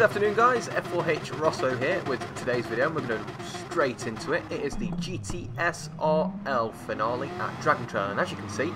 afternoon guys, F4H Rosso here with today's video, and we're going to go straight into it. It is the GTSRL finale at Dragon Trail, and as you can see,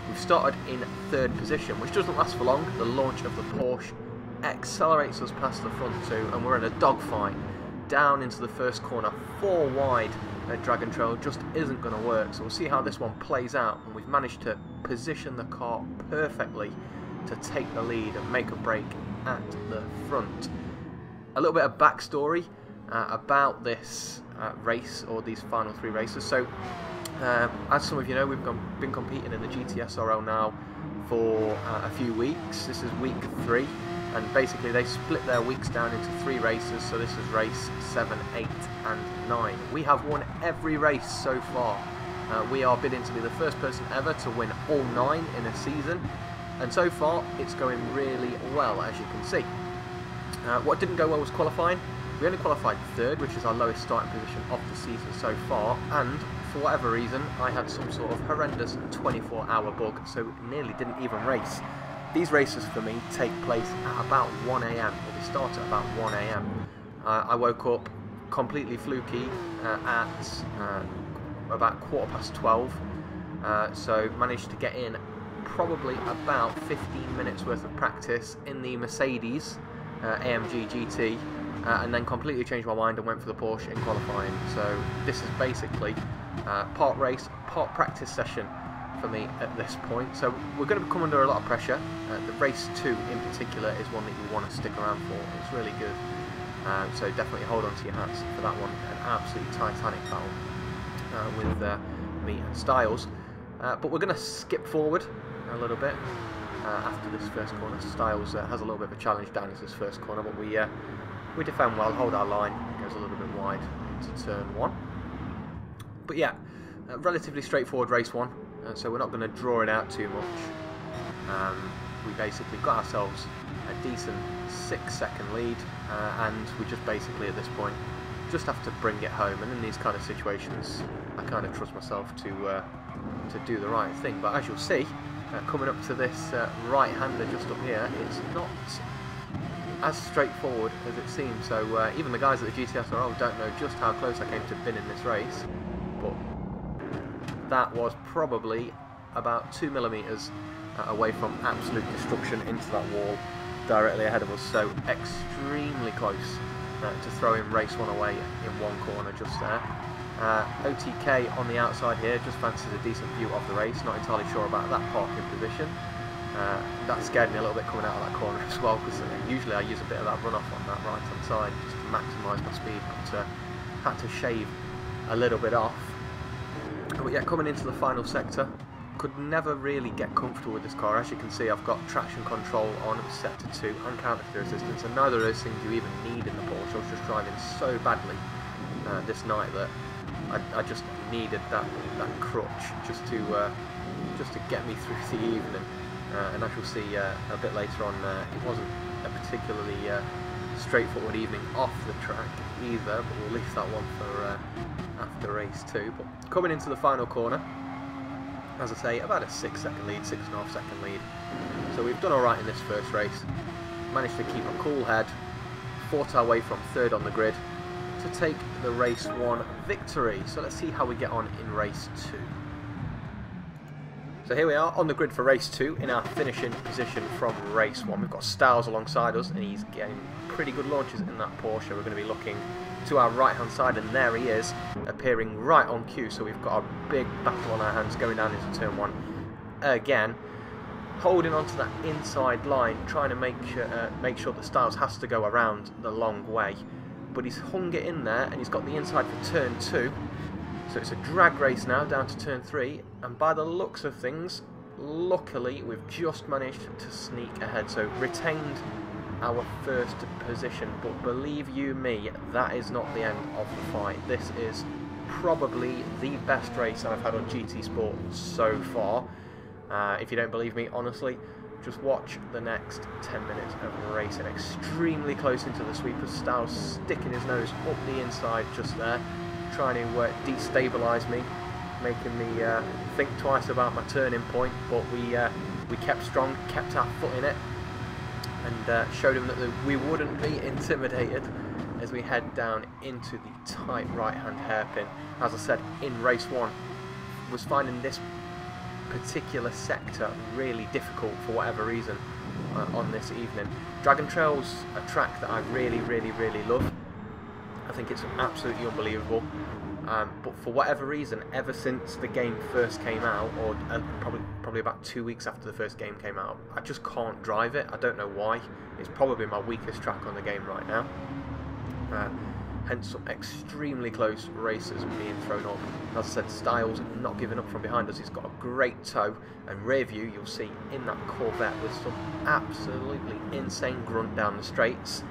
we've started in third position, which doesn't last for long. The launch of the Porsche accelerates us past the front two, and we're in a dogfight down into the first corner, 4 wide at Dragon Trail. Just isn't going to work, so we'll see how this one plays out, and we've managed to position the car perfectly to take the lead and make a break at the front. A little bit of backstory about this race, or these final 3 races. So as some of you know, we've been competing in the GTSRL now for a few weeks. This is week 3, and basically they split their weeks down into 3 races. So this is race 7, 8 and 9. We have won every race so far. We are bidding to be the first person ever to win all 9 in a season. And so far, it's going really well, as you can see. What didn't go well was qualifying. We only qualified 3rd, which is our lowest starting position of the season so far. And for whatever reason, I had some sort of horrendous 24-hour bug, so nearly didn't even race. These races for me take place at about 1 AM, or they start at about 1 AM. I woke up completely fluky at about 12:15, so managed to get in probably about 15 minutes worth of practice in the Mercedes AMG GT, and then completely changed my mind and went for the Porsche in qualifying. So this is basically part race, part practice session for me at this point. So we're going to come under a lot of pressure. The race 2 in particular is one that you want to stick around for. It's really good. So definitely hold on to your hats for that one. An absolutely titanic battle with me and Styles. But we're going to skip forward a little bit after this first corner. Styles has a little bit of a challenge down into this first corner, but we defend well, hold our line, goes a little bit wide into turn 1. But yeah, relatively straightforward race 1, so we're not going to draw it out too much. We basically got ourselves a decent 6-second lead, and we just basically at this point just have to bring it home. And in these kind of situations, I kind of trust myself to do the right thing. But as you'll see, coming up to this right-hander just up here, it's not as straightforward as it seems. So even the guys at the GTSRL don't know just how close I came to winning this race, but that was probably about 2 millimeters away from absolute destruction into that wall directly ahead of us. So extremely close to throwing race 1 away in one corner just there. OTK on the outside here just fancies a decent view of the race. Not entirely sure about that parking position. That scared me a little bit coming out of that corner as well, because usually I use a bit of that runoff on that right hand side just to maximise my speed, but had to shave a little bit off. But yeah, coming into the final sector, could never really get comfortable with this car. As you can see, I've got traction control on sector 2 and counter steer assistance, and neither of those things you even need in the Porsche. I was just driving so badly this night that I just needed that crutch just to get me through the evening. And as you'll see a bit later on, it wasn't a particularly straightforward evening off the track either, but we'll leave that one for after race 2. But coming into the final corner, as I say, about a 6-second lead, 6.5 second lead. So we've done alright in this first race. Managed to keep a cool head, fought our way from 3rd on the grid to take the race 1 victory. So let's see how we get on in race 2. So here we are on the grid for race 2 in our finishing position from race 1. We've got Styles alongside us, and he's getting pretty good launches in that Porsche. We're going to be looking to our right hand side, and there he is, appearing right on cue. So we've got a big battle on our hands going down into turn 1 again, holding onto that inside line, trying to make sure that Styles has to go around the long way. But he's hung it in there, and he's got the inside for turn 2. So it's a drag race now down to turn 3, and by the looks of things, luckily we've just managed to sneak ahead. So retained our first position, but believe you me, that is not the end of the fight. This is probably the best race I've had on GT Sport so far. If you don't believe me, honestly, just watch the next 10 minutes of racing. Extremely close into the sweepers. Styles sticking his nose up the inside just there, trying to destabilise me, making me think twice about my turning point. But we kept strong, kept our foot in it, and showed him that we wouldn't be intimidated as we head down into the tight right-hand hairpin. As I said, in race 1, was finding this particular sector really difficult for whatever reason on this evening. Dragon Trail's a track that I really love. I think it's absolutely unbelievable. But for whatever reason, ever since the game first came out, or probably about 2 weeks after the first game came out, I just can't drive it. I don't know why. It's probably my weakest track on the game right now. Hence some extremely close races being thrown up. As I said, Styles not giving up from behind us. He's got a great toe, and rear view you'll see in that Corvette with some absolutely insane grunt down the straights.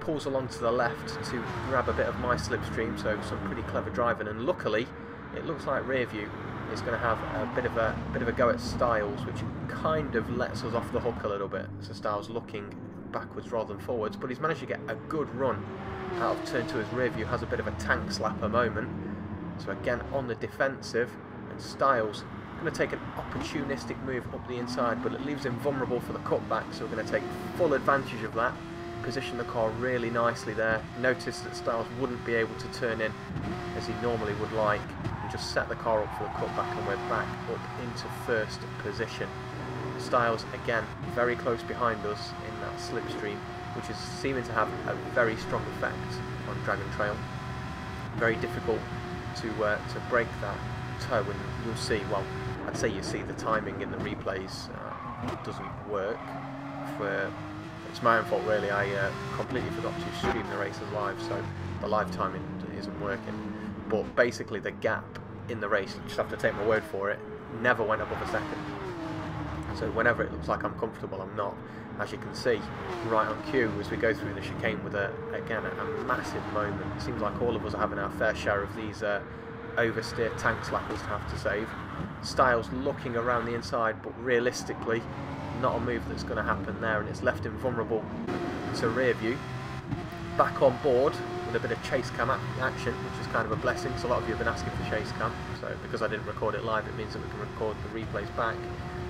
Pulls along to the left to grab a bit of my slipstream, so some pretty clever driving, and luckily it looks like Rearview is going to have a bit of a go at Styles, which kind of lets us off the hook a little bit. So Styles looking backwards rather than forwards, but he's managed to get a good run out of turn 2 as Rearview has a bit of a tank slapper moment. So again on the defensive, and Styles going to take an opportunistic move up the inside, but it leaves him vulnerable for the cutback, so we're going to take full advantage of that. Position the car really nicely there. Notice that Styles wouldn't be able to turn in as he normally would like, and just set the car up for the cutback, and we're back up into first position. Styles again very close behind us in that slipstream, which is seeming to have a very strong effect on Dragon Trail. Very difficult to break that toe, and you'll see, well, I'd say you see the timing in the replays doesn't work. It's my own fault really. I completely forgot to stream the races live, so the live timing isn't working. But basically the gap in the race, you just have to take my word for it, never went above a second. So whenever it looks like I'm comfortable, I'm not. As you can see, right on cue as we go through the chicane with again a massive moment. It seems like all of us are having our fair share of these oversteer tank slappers to have to save. Styles looking around the inside, but realistically not a move that's going to happen there, and it's left him vulnerable to Rearview. Back on board with a bit of chase cam action, which is kind of a blessing. So a lot of you have been asking for chase cam, so because I didn't record it live, it means that we can record the replays back.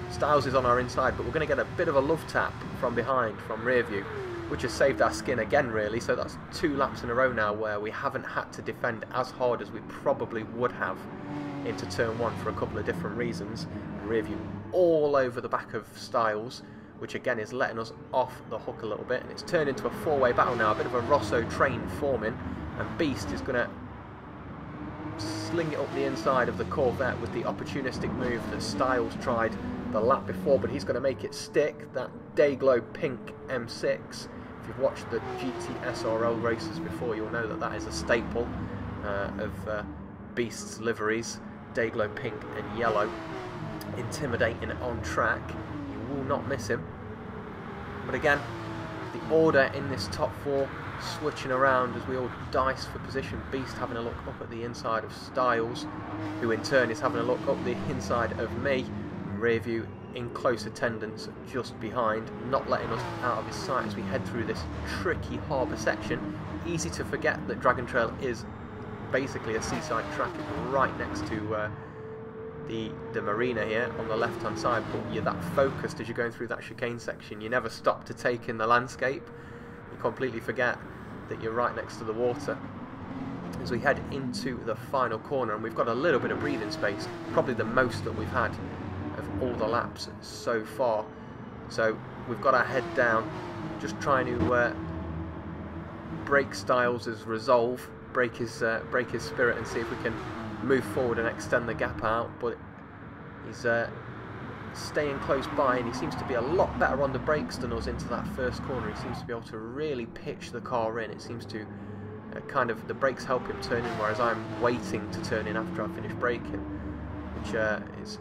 Styles is on our inside, but we're going to get a bit of a love tap from behind from Rearview, which has saved our skin again really. So that's 2 laps in a row now where we haven't had to defend as hard as we probably would have into turn 1 for a couple of different reasons. Rearview all over the back of Styles, which again is letting us off the hook a little bit, and it's turned into a 4-way battle now. A bit of a Rosso train forming, and Beast is going to sling it up the inside of the Corvette with the opportunistic move that Styles tried the lap before, but he's going to make it stick. That Dayglow pink M6, if you've watched the GT SRL races before, you'll know that that is a staple of Beast's liveries. Dayglow pink and yellow, intimidating on track. You will not miss him. But again, the order in this top 4 switching around as we all dice for position. Beast having a look up at the inside of Styles, who in turn is having a look up the inside of me. Rearview in close attendance just behind, not letting us out of his sight as we head through this tricky harbour section. Easy to forget that Dragon Trail is basically a seaside track. It's right next to the marina here on the left hand side, but you're that focused as you're going through that chicane section. You never stop to take in the landscape. You completely forget that you're right next to the water as we head into the final corner, and we've got a little bit of breathing space, probably the most that we've had of all the laps so far. So we've got our head down, just trying to break Styles' resolve, break his spirit, and see if we can move forward and extend the gap out. But he's staying close by, and he seems to be a lot better on the brakes than us into that first corner. He seems to be able to really pitch the car in. It seems to kind of, the brakes help him turn in, whereas I'm waiting to turn in after I finish braking, which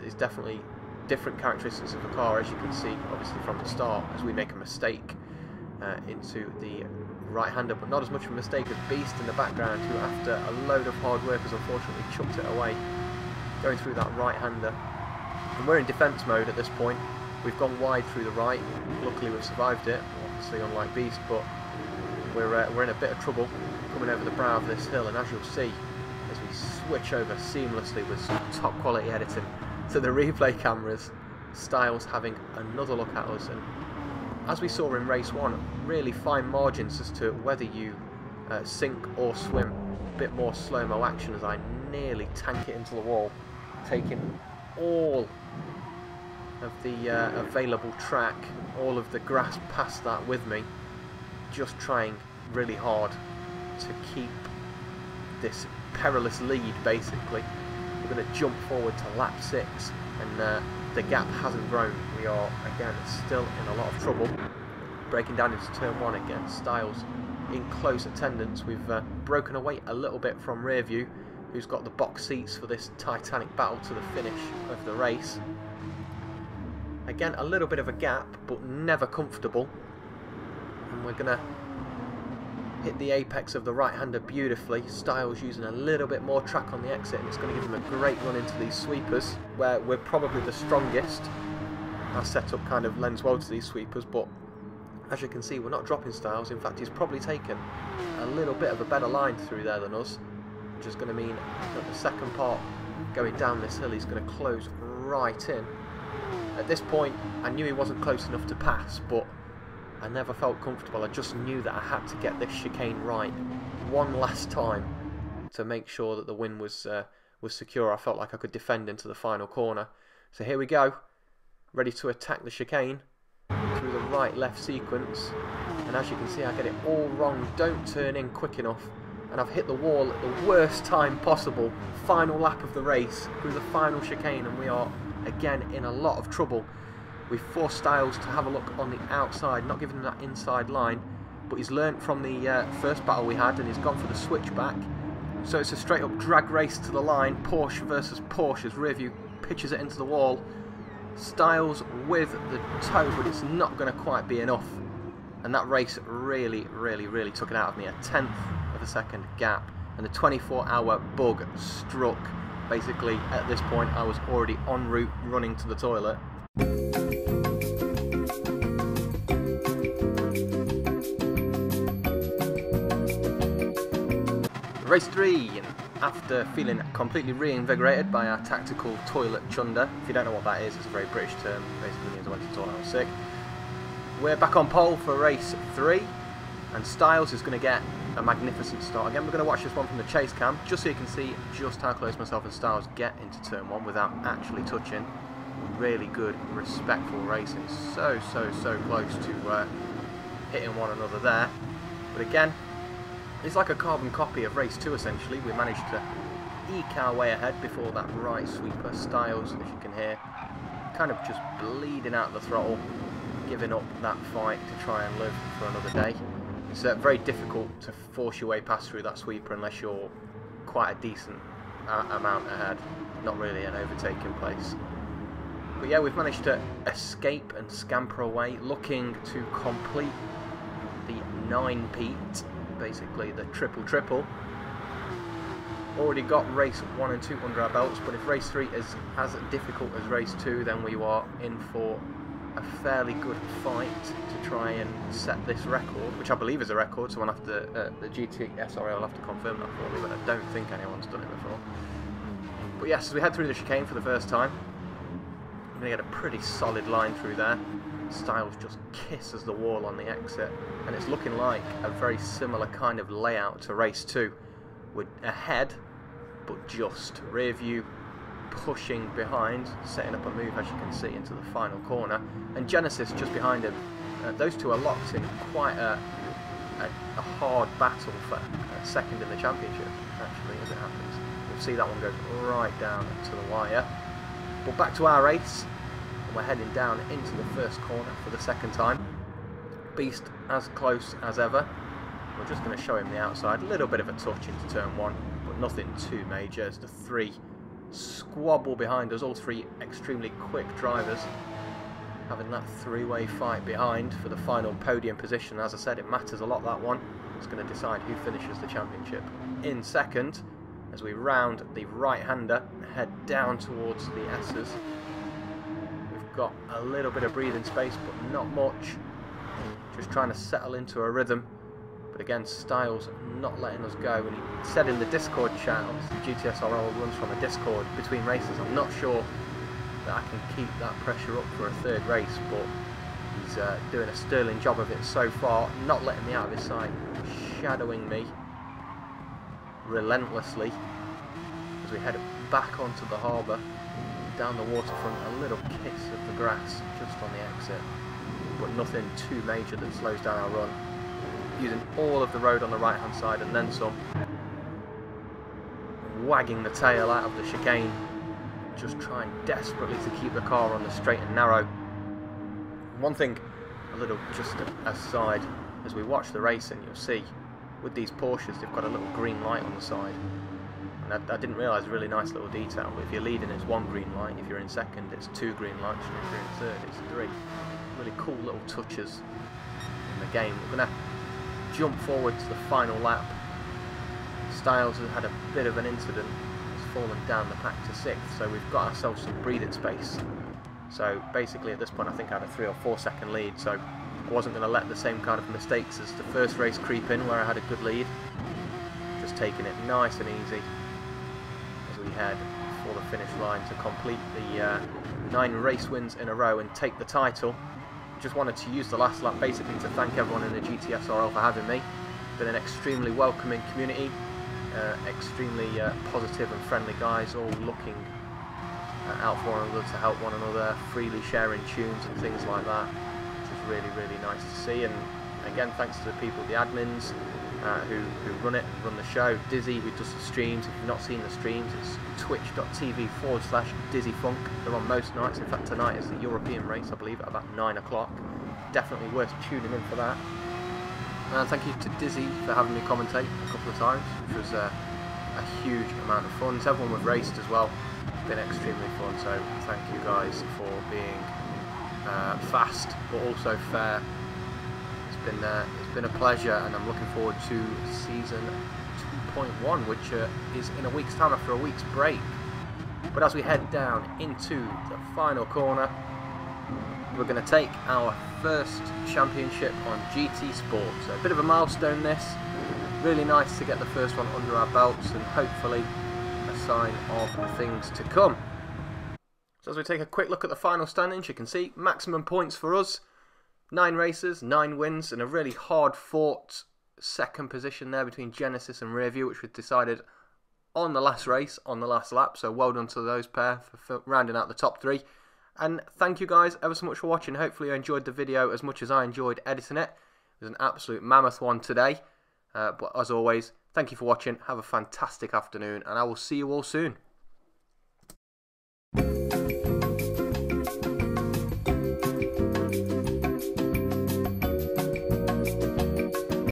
is definitely different characteristics of the car, as you can see obviously from the start, as we make a mistake into the right-hander, but not as much of a mistake as Beast in the background, who after a load of hard work has unfortunately chucked it away, going through that right-hander. And we're in defence mode at this point. We've gone wide through the right. Luckily we've survived it, obviously unlike Beast, but we're in a bit of trouble coming over the brow of this hill, and as you'll see as we switch over seamlessly with some top quality editing to the replay cameras, Styles having another look at us, and as we saw in race 1, really fine margins as to whether you sink or swim. A bit more slow-mo action as I nearly tank it into the wall, taking all of the available track, all of the grass past that with me, just trying really hard to keep this perilous lead. Basically, we're going to jump forward to lap 6, and the gap hasn't grown. We are again still in a lot of trouble. Breaking down into turn 1 again, Styles in close attendance. We've broken away a little bit from Rearview, who's got the box seats for this titanic battle to the finish of the race. Again, a little bit of a gap, but never comfortable. And we're going to hit the apex of the right-hander beautifully. Styles using a little bit more track on the exit, and it's going to give him a great run into these sweepers, where we're probably the strongest. Our setup kind of lends well to these sweepers, but as you can see, we're not dropping Styles. In fact, he's probably taken a little bit of a better line through there than us, which is going to mean that the second part going down this hill, he's going to close right in. At this point, I knew he wasn't close enough to pass, but I never felt comfortable. I just knew that I had to get this chicane right one last time to make sure that the win was secure. I felt like I could defend into the final corner. So here we go, ready to attack the chicane through the right-left sequence. And as you can see, I get it all wrong. Don't turn in quick enough. And I've hit the wall at the worst time possible. Final lap of the race through the final chicane, and we are again in a lot of trouble. We've forced Styles to have a look on the outside, not giving him that inside line, but he's learnt from the first battle we had, and he's gone for the switchback. So it's a straight up drag race to the line, Porsche versus Porsche, as Rearview pitches it into the wall. Styles with the toe, but it's not going to quite be enough. And that race really took it out of me. A 1/10 of a second gap, and the 24-hour bug struck. Basically, at this point, I was already en route running to the toilet. Race 3, after feeling completely reinvigorated by our tactical toilet chunder. If you don't know what that is, it's a very British term. Basically means I went to the toilet, I was sick. We're back on pole for race 3, and Styles is going to get a magnificent start. Again, we're going to watch this one from the chase cam, just so you can see just how close myself and Styles get into turn 1 without actually touching. Really good, respectful racing. So close to hitting one another there. But again, it's like a carbon copy of race 2 essentially. We managed to eke our way ahead before that right sweeper. Styles, as you can hear, kind of just bleeding out the throttle, giving up that fight to try and live for another day. It's very difficult to force your way past through that sweeper unless you're quite a decent amount ahead. Not really an overtaking place. But yeah, we've managed to escape and scamper away, looking to complete the 9-peat, basically the triple. Already got race 1 and 2 under our belts, but if race 3 is as difficult as race 2, then we are in for a fairly good fight to try and set this record, which I believe is a record. Someone after the GT SRL will have to confirm that for me, but I don't think anyone's done it before. But yes, as we head through the chicane for the first time, we're going to get a pretty solid line through there. Styles just kisses the wall on the exit, and it's looking like a very similar kind of layout to race 2. We're ahead, but just Rearview pushing behind, setting up a move, as you can see, into the final corner, and Genesis just behind him. Those two are locked in quite a hard battle for second in the championship, actually, as it happens. You'll see that one goes right down to the wire. But back to our race, and we're heading down into the first corner for the second time. Beast as close as ever. We're just going to show him the outside, a little bit of a touch into turn 1, but nothing too major. As the 3 squabble behind us, all 3 extremely quick drivers, having that 3-way fight behind for the final podium position. As I said, it matters a lot, that one. It's going to decide who finishes the championship. In second, as we round the right-hander, head down towards the S's. We've got a little bit of breathing space, but not much. Just trying to settle into a rhythm. But again, Styles not letting us go. And he said in the Discord chat, obviously GTSRL runs from a Discord between races. I'm not sure that I can keep that pressure up for a third race, but He's doing a sterling job of it so far, not letting me out of his sight, shadowing me relentlessly as we head back onto the harbour, down the waterfront, a little kiss of the grass just on the exit, but nothing too major that slows down our run. Using all of the road on the right hand side and then some, wagging the tail out of the chicane, just trying desperately to keep the car on the straight and narrow. One thing, a little just aside, as we watch the racing, you'll see with these Porsches they've got a little green light on the side, and I didn't realise, a really nice little detail. If you're leading, it's 1 green light; if you're in second, it's 2 green lights; and if you're in third, it's 3. Really cool little touches in the game. We're going to jump forward to the final lap. Styles has had a bit of an incident, has fallen down the pack to 6th, so we've got ourselves some breathing space. So basically at this point I think I had a 3 or 4 second lead, so I wasn't going to let the same kind of mistakes as the first race creep in where I had a good lead. Just taking it nice and easy as we head for the finish line to complete the 9 race wins in a row and take the title. Just wanted to use the last lap basically to thank everyone in the GTSRL for having me. Been an extremely welcoming community, extremely positive and friendly guys, all looking out for one another, to help one another, freely sharing tunes and things like that, which is really, really nice to see. And again, thanks to the people, the admins who run it, run the show. Dizzy, who does the streams. If you've not seen the streams, it's twitch.tv/DizzyFunk. They're on most nights. In fact, tonight is the European race, I believe, at about 9 o'clock. Definitely worth tuning in for that. And thank you to Dizzy for having me commentate a couple of times, which was a huge amount of fun. So everyone we've raced as well, been extremely fun. So thank you guys for being fast but also fair. It's been a pleasure, and I'm looking forward to season 2.1, which is in a week's time after a week's break. But as we head down into the final corner, we're going to take our first championship on GT Sport. So a bit of a milestone this. Really nice to get the first one under our belts, and hopefully a sign of things to come. So as we take a quick look at the final standings, you can see maximum points for us. 9 races, 9 wins, and a really hard fought second position there between Genesis and Rearview, which was decided on the last race, on the last lap. So well done to those pair for rounding out the top 3. And thank you guys ever so much for watching. Hopefully you enjoyed the video as much as I enjoyed editing it. It was an absolute mammoth one today. But as always, thank you for watching. Have a fantastic afternoon, and I will see you all soon.